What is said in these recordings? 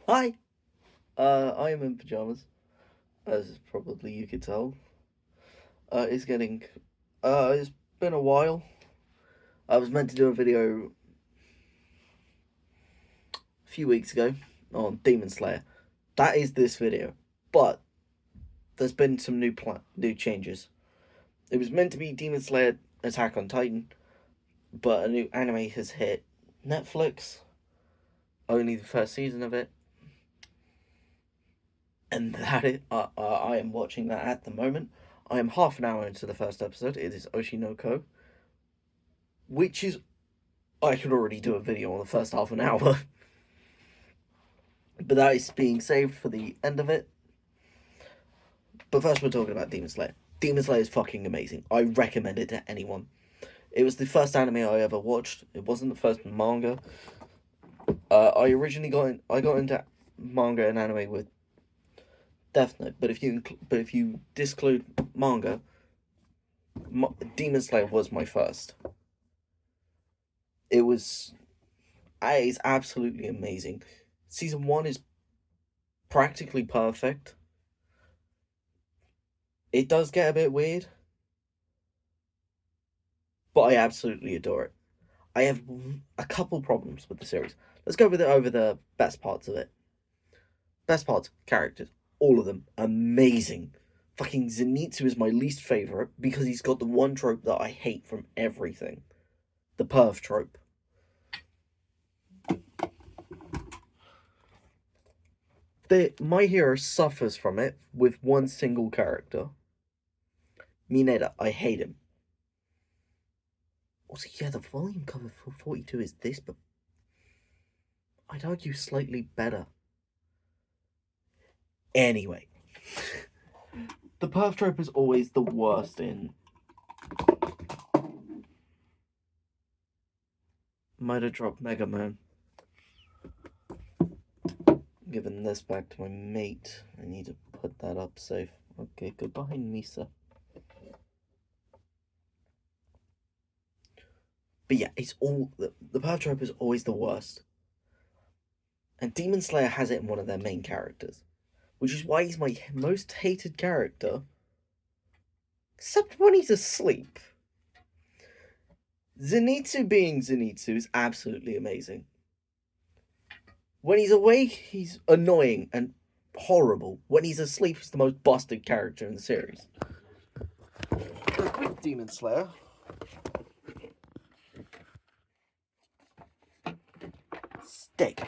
Hi, I am in pajamas, as probably you could tell. It's getting, it's been a while. I was meant to do a video a few weeks ago on Demon Slayer. That is this video, but there's been some new changes. It was meant to be Demon Slayer Attack on Titan, but a new anime has hit Netflix. Only the first season of it, and I am watching that at the moment. I am half an hour into the first episode. It is Oshinoko, which is I could already do a video on the first half an hour. But that is being saved for the end of it. But first, we're talking about Demon Slayer. Demon Slayer is fucking amazing. I recommend it to anyone. It was the first anime I ever watched. It wasn't the first manga. I got into manga and anime with Death Note. But if you disclude manga, Demon Slayer was my first. It was it's absolutely amazing. Season 1 is practically perfect. It does get a bit weird, but I absolutely adore it. I have a couple problems with the series. Let's go over the best parts of it. Best parts, characters, all of them amazing. Fucking Zenitsu is my least favorite because he's got the one trope that I hate from everything, the perv trope. My hero suffers from it with one single character. Mineta, I hate him. Also, yeah, the volume cover for 42 is this, but I'd argue slightly better. Anyway, the perv trope is always the worst in. Might have dropped Mega Man. Giving this back to my mate. I need to put that up safe. Okay, goodbye, Misa. But yeah, it's all the perv trope is always the worst. And Demon Slayer has it in one of their main characters, which is why he's my most hated character. Except when he's asleep. Zenitsu being Zenitsu is absolutely amazing. When he's awake, he's annoying and horrible. When he's asleep, he's the most busted character in the series. But with Demon Slayer, steak.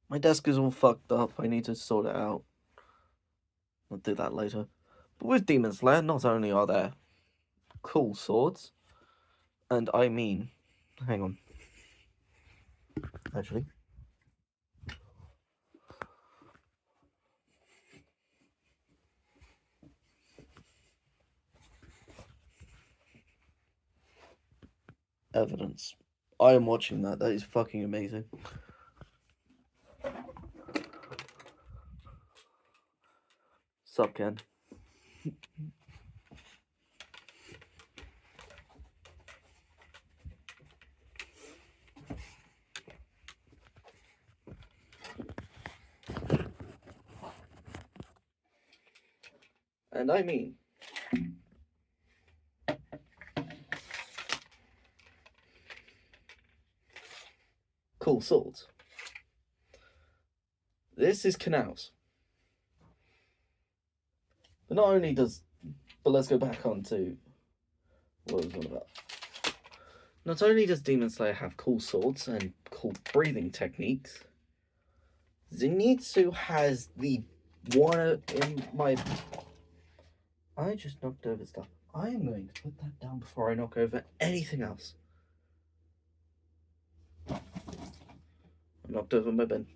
My desk is all fucked up. I need to sort it out. I'll do that later. But with Demon Slayer, not only are there cool swords, and I mean, hang on. Actually, evidence. I am watching that. That is fucking amazing. Sup, Ken? And I mean, cool swords. This is Canals. But not only does. But let's go back on to what I was on about. Not only does Demon Slayer have cool swords and cool breathing techniques, Zenitsu has the one in my. I just knocked over stuff. I am going to put that down before I knock over anything else. I knocked over my pen.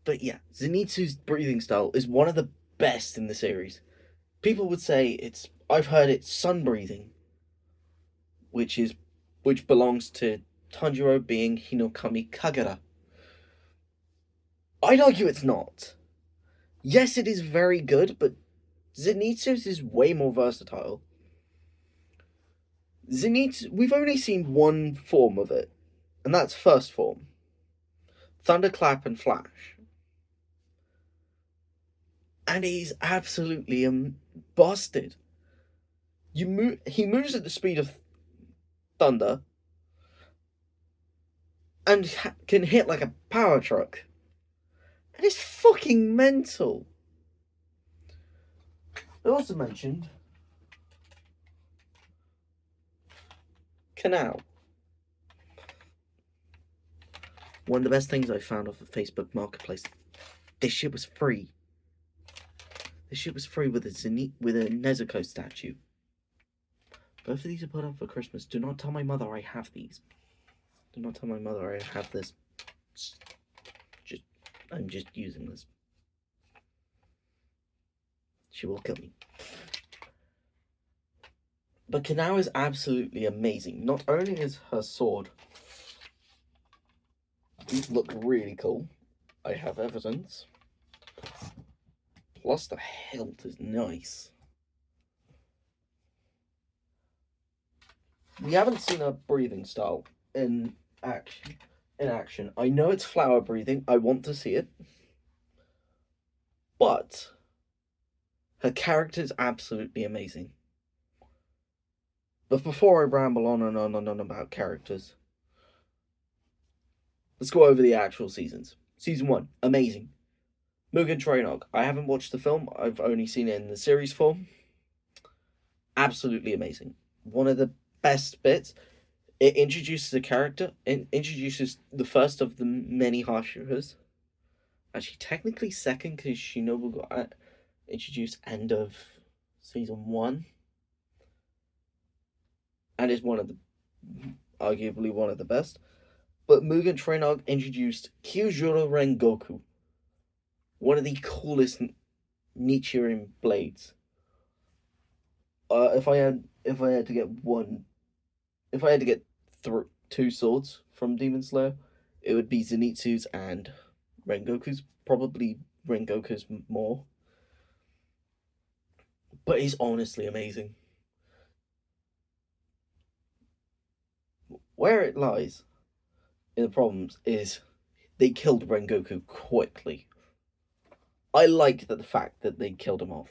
But yeah, Zenitsu's breathing style is one of the best in the series. People would say it's. I've heard it's sun breathing, which belongs to Tanjiro being Hinokami Kagura. I'd argue it's not. Yes, it is very good, but Zenitsu's is way more versatile. Zenitsu, we've only seen one form of it, and that's first form. Thunderclap and Flash. And he's absolutely busted. He moves at the speed of thunder and can hit like a power truck. And it's fucking mental. I also mentioned Canal. One of the best things I found off of Facebook Marketplace. This shit was free. This shit was free with a Nezuko statue. Both of these are put up for Christmas. Do not tell my mother I have these. Do not tell my mother I have this. I'm just using this. She will kill me. But Kanao is absolutely amazing. Not only is her sword... These look really cool. I have evidence. Plus the hilt is nice. We haven't seen her breathing style in action. I know it's flower breathing. I want to see it. But her character is absolutely amazing. But before I ramble on and on and on about characters, let's go over the actual seasons. Season 1, amazing. Mugen Train. I haven't watched the film. I've only seen it in the series form. Absolutely amazing. One of the best bits. It introduces a character. It introduces the first of the many Hashiras. Actually, technically second, because Shinobu got introduced end of season 1. And is arguably one of the best. But Mugen Train introduced Kyujuro Rengoku. One of the coolest Nichiren blades. If I had to get two swords from Demon Slayer, it would be Zenitsu's and Rengoku's. Probably Rengoku's more. But he's honestly amazing. Where it lies in the problems is they killed Rengoku quickly. I like the fact that they killed him off.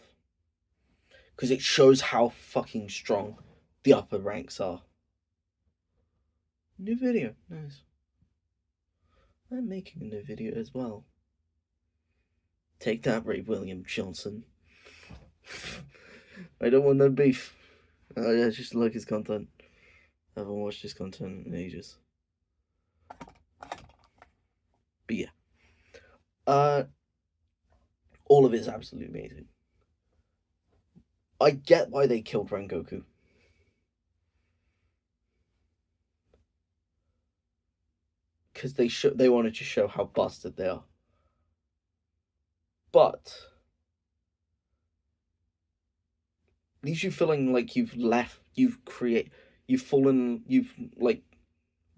Because it shows how fucking strong the upper ranks are. New video, nice. I'm making a new video as well. Take that, Ray William Johnson. I don't want no beef. I just like his content. I haven't watched his content in ages. But yeah. All of it is absolutely amazing. I get why they killed Rengoku. Because they wanted to show how busted they are. But leaves you feeling like you've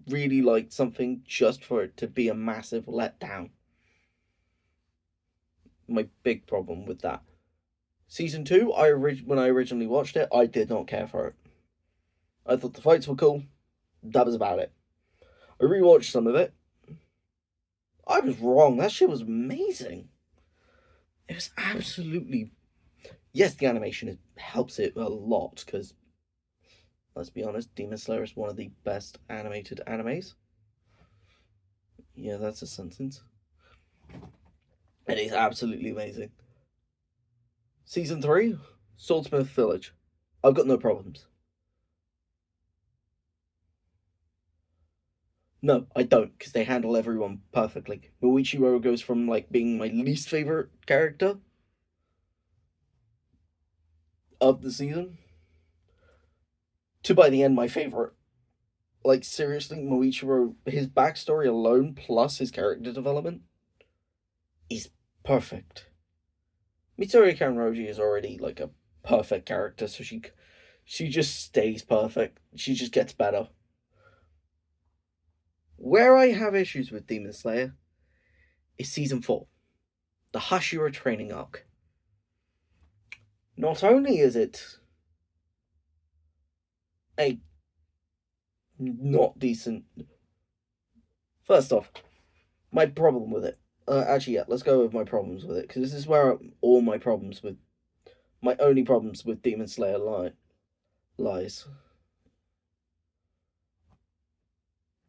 really liked something just for it to be a massive letdown. My big problem with that. Season 2, when I originally watched it, I did not care for it. I thought the fights were cool. That was about it. I rewatched some of it. I was wrong. That shit was amazing. It was absolutely... Yes, the animation helps it a lot, because, let's be honest, Demon Slayer is one of the best animated animes. Yeah, that's a sentence. It is absolutely amazing. Season 3, Swordsmith Village. I've got no problems. No, I don't, because they handle everyone perfectly. Muichiro goes from, being my least favorite character of the season to, by the end, my favorite. Seriously, Muichiro, his backstory alone, plus his character development, is perfect. Mitsuri Kanroji is already, a perfect character, so she just stays perfect. She just gets better. Where I have issues with Demon Slayer is Season 4, the Hashira training arc. Not only is it a not decent. First off, my problem with it. Actually, yeah, let's go with my problems with it, because this is where all my only problems with Demon Slayer lies.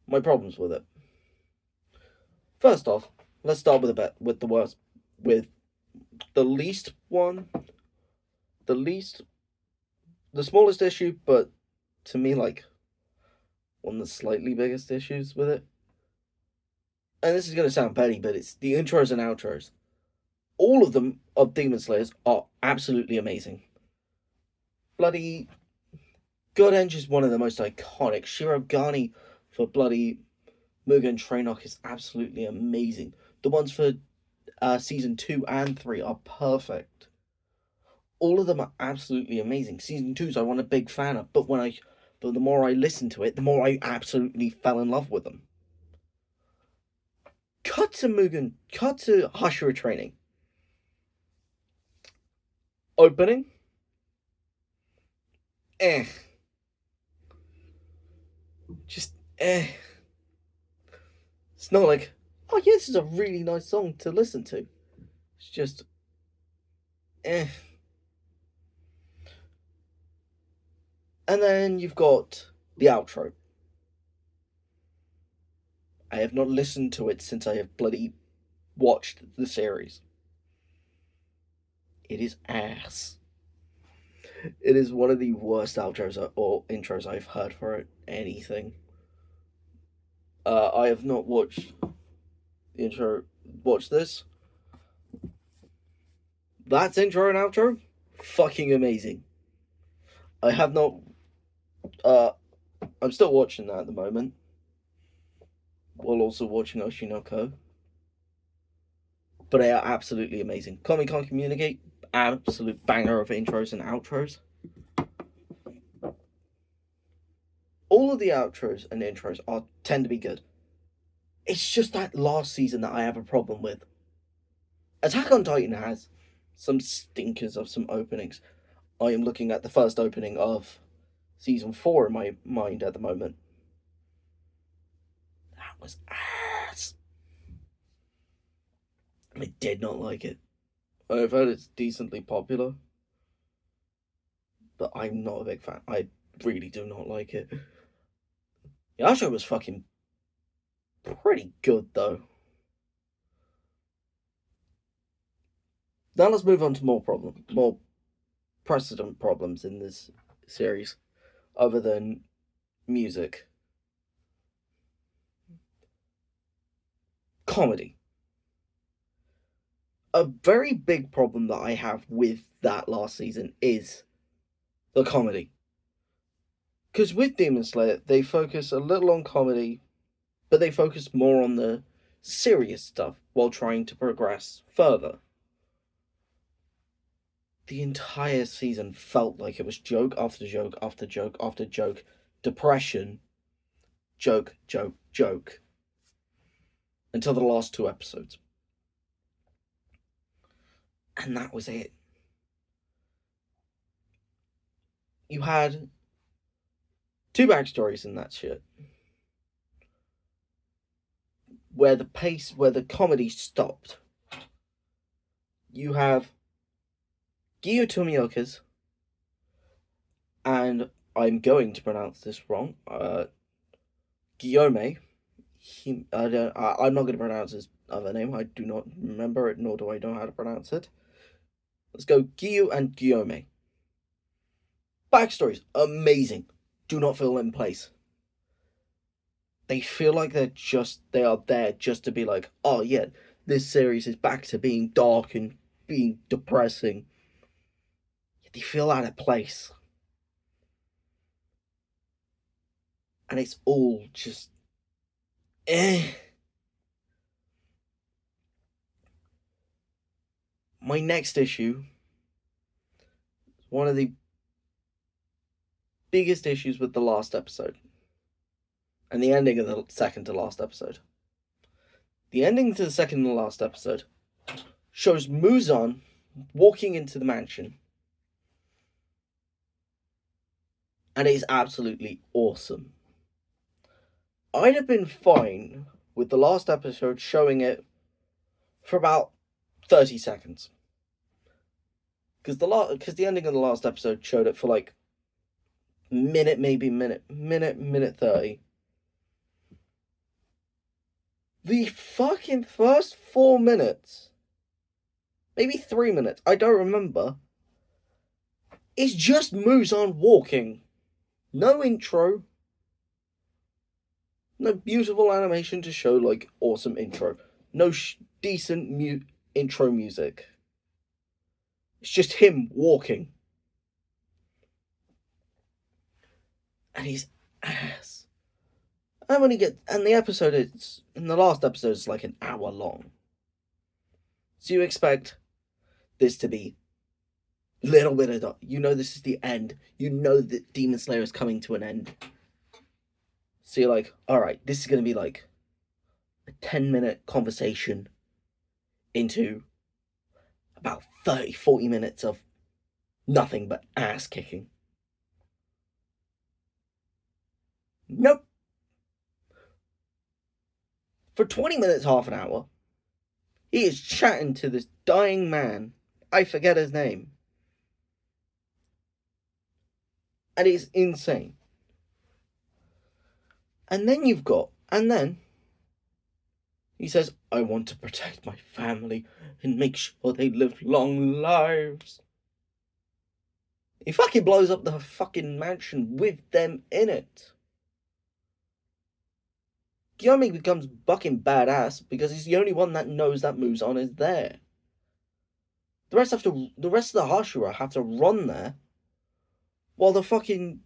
My problems with it. First off, let's start with the worst, with the least one, the least, the smallest issue, but to me, like, one of the slightly biggest issues with it. And this is gonna sound petty, but it's the intros and outros. All of them of Demon Slayers are absolutely amazing. Bloody God is one of the most iconic. Shirogane for bloody Mugen Trainlock is absolutely amazing. The ones for season 2 and 3 are perfect. All of them are absolutely amazing. Season 2's I wasn't a big fan of, but the more I listened to it, the more I absolutely fell in love with them. Cut to Hashira Training. Opening. Just It's not like, oh yeah, this is a really nice song to listen to. It's just And then you've got the outro. I have not listened to it since I have bloody watched the series. It is ass. It is one of the worst outros or intros I've heard for anything. I have not watched the intro. Watch this. That's intro and outro. Fucking amazing. I have not. I'm still watching that at the moment, while also watching Oshinoko. But they are absolutely amazing. Kami Can't Communicate, absolute banger of intros and outros. All of the outros and intros tend to be good. It's just that last season that I have a problem with. Attack on Titan has some stinkers of some openings. I am looking at the first opening of season 4 in my mind at the moment. That was ass. I did not like it. I've heard it's decently popular, but I'm not a big fan. I really do not like it. Yasha was fucking pretty good though. Now let's move on to more precedent problems in this series, other than music. Comedy. A very big problem that I have with that last season is the comedy. Because with Demon Slayer, they focus a little on comedy, but they focus more on the serious stuff while trying to progress further. The entire season felt like it was joke after joke after joke after joke. Depression, joke, joke, joke. Until the last 2 episodes. And that was it. You had 2 backstories in that shit. Where the comedy stopped. You have Giyu Tomioka's, and I'm going to pronounce this wrong, Guillaume. I'm not going to pronounce his other name. I do not remember it, nor do I know how to pronounce it. Let's go Giyu and Guillaume. Backstories, amazing. Do not feel in place. They feel like they are there just to be like, oh yeah, this series is back to being dark and being depressing. They feel out of place. And it's all just My next issue is one of the biggest issues with the last episode. And the ending of the second to last episode. The ending to the second to last episode shows Muzan walking into the mansion. And it is absolutely awesome. I'd have been fine with the last episode showing it for about 30 seconds. Because the ending of the last episode showed it for like minute 30. The fucking first 4 minutes, maybe 3 minutes, I don't remember, is just Muzan walking. No intro. No beautiful animation to show, like, awesome intro. No decent intro music. It's just him walking. And he's ass. And when he gets, and the last episode is like an hour long. So you expect this to be little bit of, this is the end. You know that Demon Slayer is coming to an end. So you're like, alright, this is going to be like a 10-minute conversation into about 30-40 minutes of nothing but ass kicking. Nope. For 20 minutes, half an hour, he is chatting to this dying man. I forget his name. And it's insane. And then he says, I want to protect my family and make sure they live long lives. He fucking blows up the fucking mansion with them in it. Gyumi becomes fucking badass because he's the only one that knows that Muzan is there. The rest of the Hashira have to run there while the fucking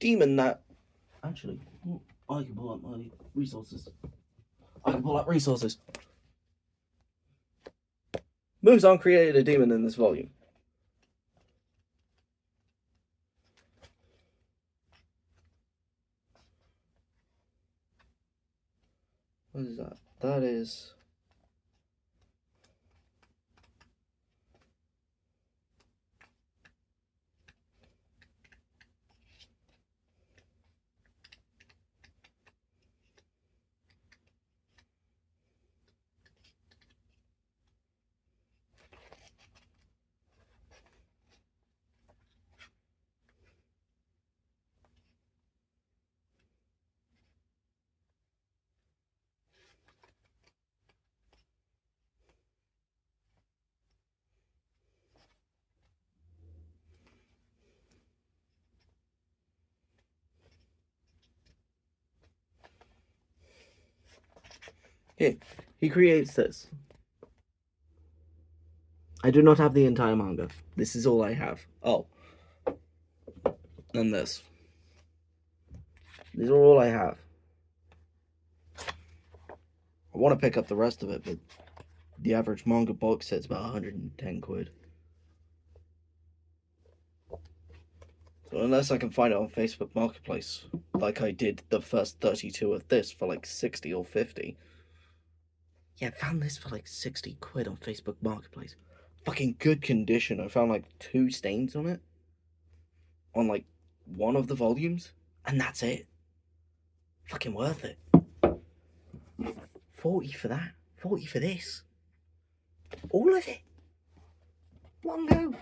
demon that... Actually, I can pull up my resources. Muzan created a demon in this volume. What is that? That is... Here, he creates this. I do not have the entire manga. This is all I have. Oh. And this. These are all I have. I want to pick up the rest of it, but the average manga box set's about 110 quid. So unless I can find it on Facebook Marketplace, like I did the first 32 of this for like 60 or 50. Yeah, I found this for like 60 quid on Facebook Marketplace. Fucking good condition. I found like 2 stains on it. On like one of the volumes. And that's it. Fucking worth it. 40 for that. 40 for this. All of it. One go.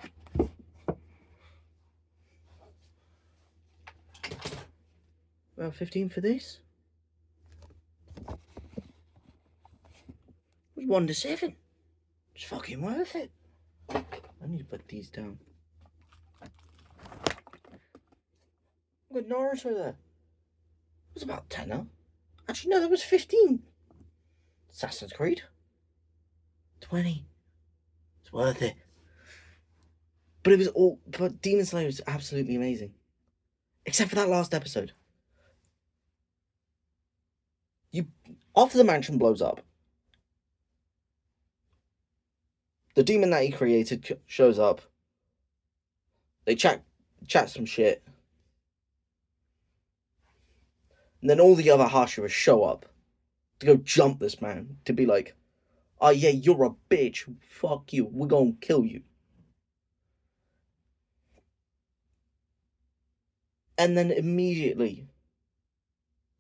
About 15 for this. It was 1 to 7. It's fucking worth it. I need to put these down. I've got Naruto there. It was about 10. Actually, no, that was 15. Assassin's Creed. 20. It's worth it. But Demon Slayer is absolutely amazing. Except for that last episode. After the mansion blows up, the demon that he created shows up. They chat some shit. And then all the other Hashiras show up to go jump this man. To be like, oh yeah, you're a bitch. Fuck you. We're gonna kill you. And then immediately,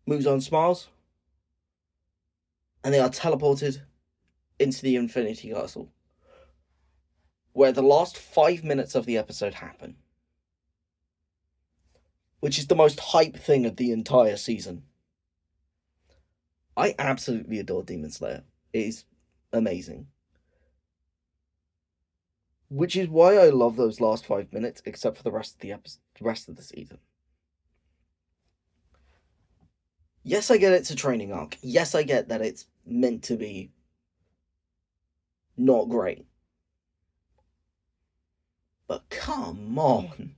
Muzan smiles, and they are teleported into the Infinity Castle, where the last 5 minutes of the episode happen, which is the most hype thing of the entire season. I absolutely adore Demon Slayer. It is amazing. Which is why I love those last 5 minutes, except for the rest of the season. Yes, I get it's a training arc. Yes, I get that it's meant to be not great. But come on.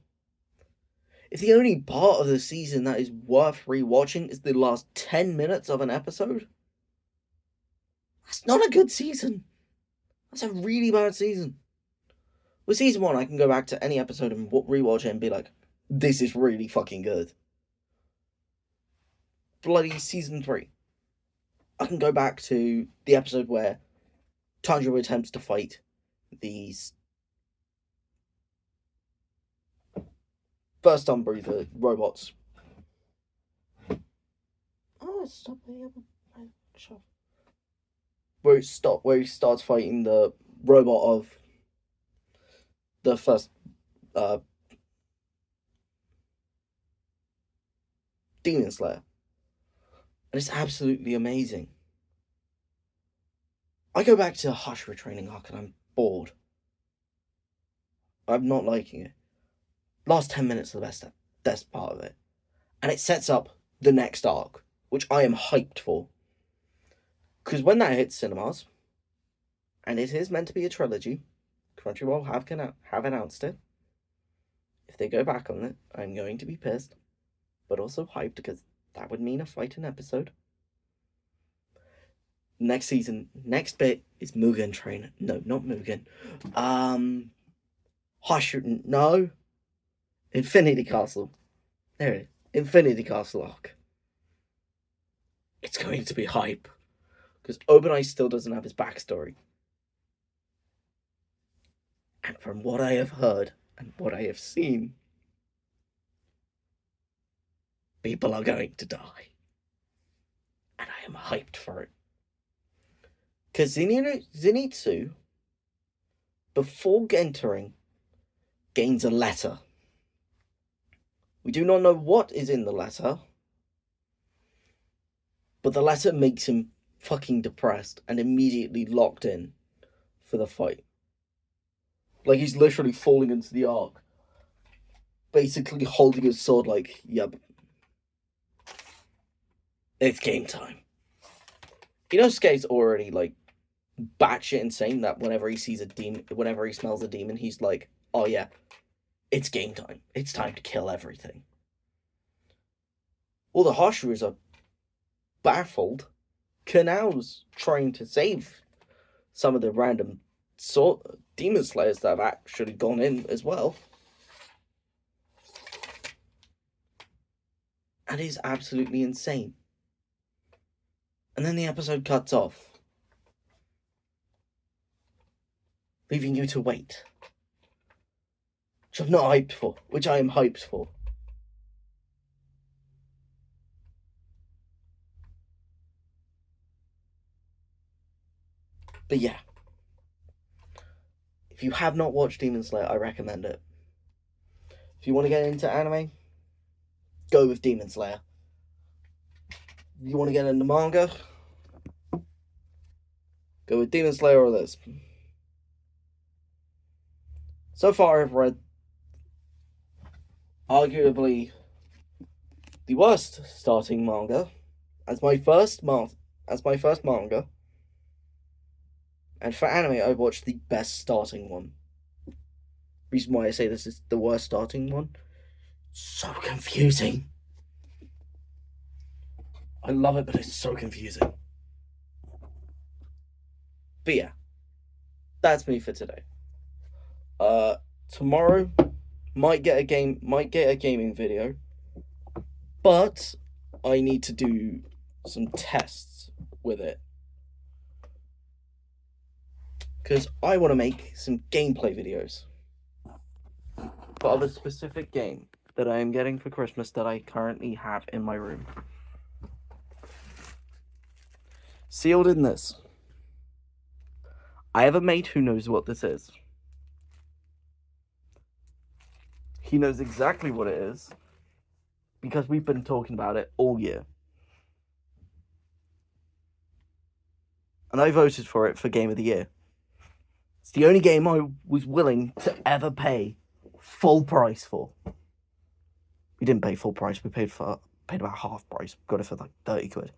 If the only part of the season that is worth rewatching is the last 10 minutes of an episode, that's not a good season. That's a really bad season. With season 1, I can go back to any episode and rewatch it and be like, this is really fucking good. Bloody season 3. I can go back to the episode where Tanjiro attempts to fight these first unbreather robots. Oh, stop me. Where he starts fighting the robot of the first Demon Slayer. And it's absolutely amazing. I go back to Hashira training arc and I'm bored. I'm not liking it. Last 10 minutes are the best part of it. And it sets up the next arc, which I am hyped for. Because when that hits cinemas, and it is meant to be a trilogy, Crunchyroll have announced it. If they go back on it, I'm going to be pissed, but also hyped because that would mean a fighting episode. Next bit is Mugen Train. No, not Mugen. Hashira, no. Infinity Castle. There it is. Infinity Castle arc. It's going to be hype. Because Obanai still doesn't have his backstory. And from what I have heard and what I have seen, people are going to die. And I am hyped for it. Because Zenitsu, before entering, gains a letter. We do not know what is in the letter, but the letter makes him fucking depressed and immediately locked in for the fight. Like, he's literally falling into the arc, basically holding his sword like, yep, it's game time. You know, Skate's already, like, batshit insane that whenever he smells a demon, he's like, oh yeah, it's game time. It's time to kill everything. Well, the Hashiras are baffled. Kanau's trying to save some of the random demon slayers that have actually gone in as well. And it's absolutely insane. And then the episode cuts off, leaving you to wait. Which I'm not hyped for. Which I am hyped for. But yeah. If you have not watched Demon Slayer, I recommend it. If you want to get into anime, go with Demon Slayer. If you want to get into manga, go with Demon Slayer or this. So far, I've read arguably the worst starting manga as my first manga. And for anime, I watched the best starting one. Reason why I say this is the worst starting one, so confusing. I love it, but it's so confusing. But yeah, that's me for today. Tomorrow might get a gaming video, but I need to do some tests with it because I want to make some gameplay videos of a specific game that I am getting for Christmas that I currently have in my room. Sealed in this. I have a mate who knows what this is. He knows exactly what it is because we've been talking about it all year. And I voted for it for Game of the Year. It's the only game I was willing to ever pay full price for. We didn't pay full price, we paid about half price. Got it for like 30 quid.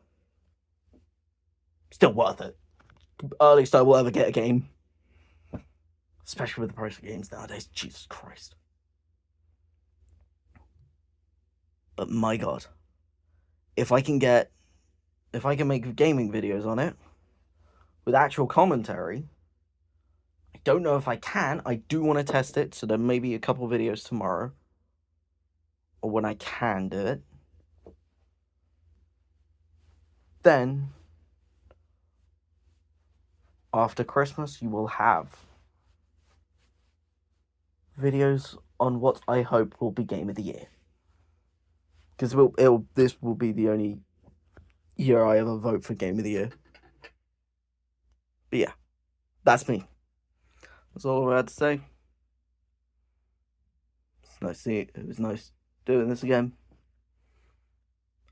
Still worth it. Earliest I will ever get a game. Especially with the price of games nowadays. Jesus Christ. But my god. If I can make gaming videos on it with actual commentary, I don't know if I can. I do want to test it, so there may be a couple videos tomorrow. Or when I can do it. Then, after Christmas, you will have videos on what I hope will be Game of the Year. Because this will be the only year I ever vote for Game of the Year. But yeah, that's me. That's all I had to say. It's nice to see it. It was nice doing this again.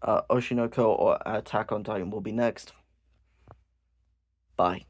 Oshinoko or Attack on Titan will be next. Bye.